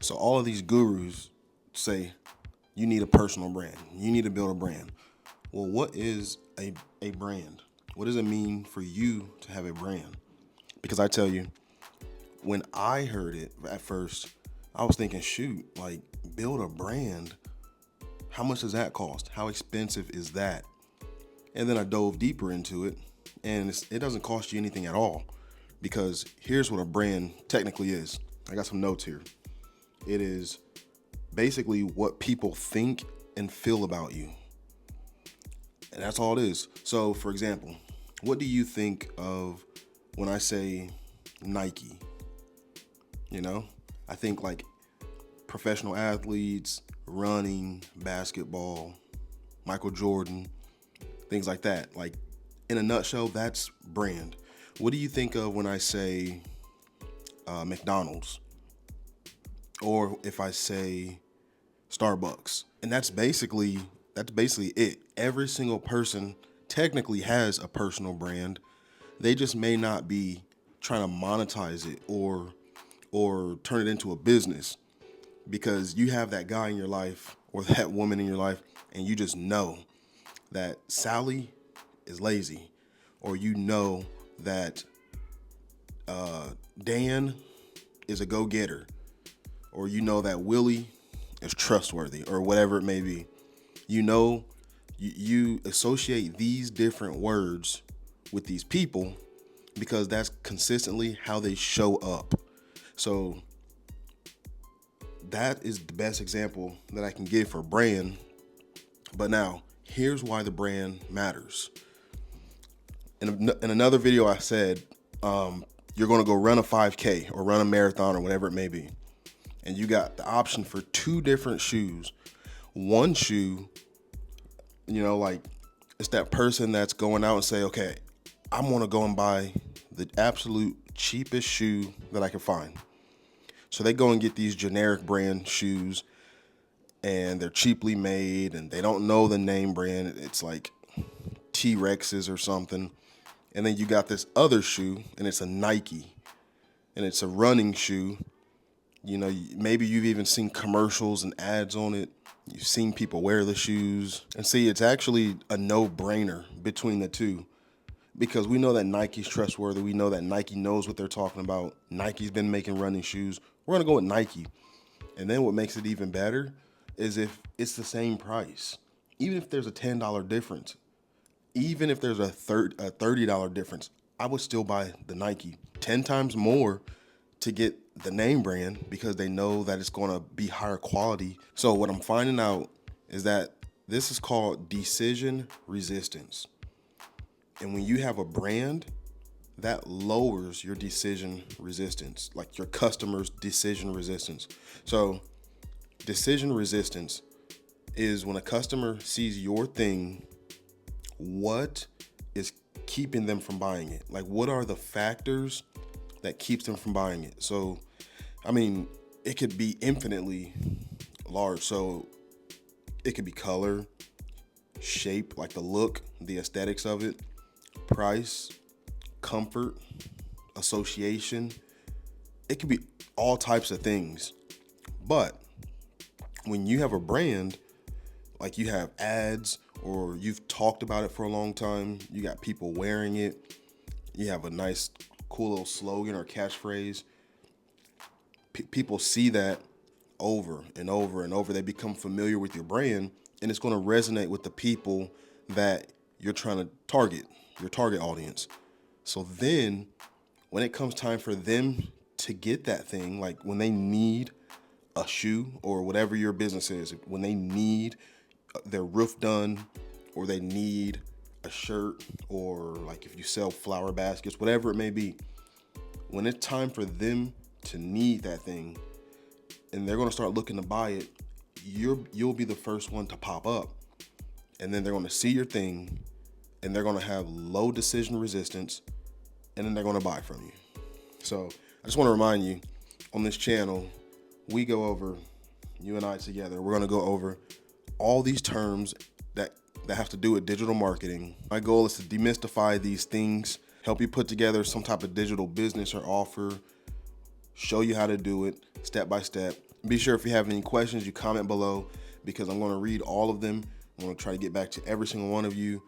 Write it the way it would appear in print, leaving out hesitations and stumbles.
So all of these gurus say you need a personal brand. You need to build a brand. Well, what is a brand? What does it mean for you to have a brand? Because I tell you, when I heard it at first, I was thinking, shoot, like build a brand. How much does that cost? How expensive is that? And then I dove deeper into it, and it doesn't cost you anything at all. Because here's what a brand technically is. I got some notes here. It is basically what people think and feel about you. And that's all it is. So, for example, what do you think of when I say Nike? You know, I think like professional athletes, running, basketball, Michael Jordan, things like that. Like, in a nutshell, that's brand. What do you think of when I say McDonald's? Or if I say Starbucks? And that's basically it. Every single person technically has a personal brand. They just may not be trying to monetize it or turn it into a business, because you have that guy in your life or that woman in your life, and you just know that Sally is lazy, or you know that Dan is a go-getter, or you know that Willie is trustworthy, or whatever it may be. You know, you associate these different words with these people because that's consistently how they show up. So that is the best example that I can give for brand. But now, here's why the brand matters. In another video, I said, you're going to go run a 5K or run a marathon or whatever it may be. And you got the option for two different shoes. One shoe, like it's that person that's going out and say, okay, I'm going to go and buy the absolute cheapest shoe that I can find. So they go and get these generic brand shoes, and they're cheaply made, and they don't know the name brand. It's like T-Rexes or something. And then you got this other shoe, and it's a Nike, and it's a running shoe. Maybe you've even seen commercials and ads on it. You've seen people wear the shoes. And see, it's actually a no-brainer between the two, because we know that Nike's trustworthy. We know that Nike knows what they're talking about. Nike's been making running shoes. We're going to go with Nike. And then what makes it even better is if it's the same price. Even if there's a $10 difference, even if there's a $30 difference, I would still buy the Nike 10 times more to get the name brand, because they know that it's going to be higher quality. So what I'm finding out is that this is called decision resistance. And when you have a brand, that lowers your decision resistance, like your customer's decision resistance. So decision resistance is when a customer sees your thing, what is keeping them from buying it? Like, what are the factors that keeps them from buying it? So, it could be infinitely large. So it could be color, shape, like the look, the aesthetics of it, price, comfort, association. It could be all types of things. But when you have a brand, like you have ads, or you've talked about it for a long time, you got people wearing it, you have a nice, cool little slogan or catchphrase, people see that over and over and over. They become familiar with your brand, and it's going to resonate with the people that you're trying to target, your target audience. So then when it comes time for them to get that thing, like when they need a shoe or whatever your business is, when they need their roof done, or they need a shirt, or like if you sell flower baskets, whatever it may be, when it's time for them to need that thing and they're going to start looking to buy it, you'll be the first one to pop up. And then they're going to see your thing, and they're going to have low decision resistance, and then they're going to buy from you. So I just want to remind you, on this channel, we go over, you and I together, we're going to go over all these terms that have to do with digital marketing. My goal is to demystify these things, help you put together some type of digital business or offer, show you how to do it step by step, Be sure if you have any questions, you comment below because I'm going to read all of them. I'm going to try to get back to every single one of you.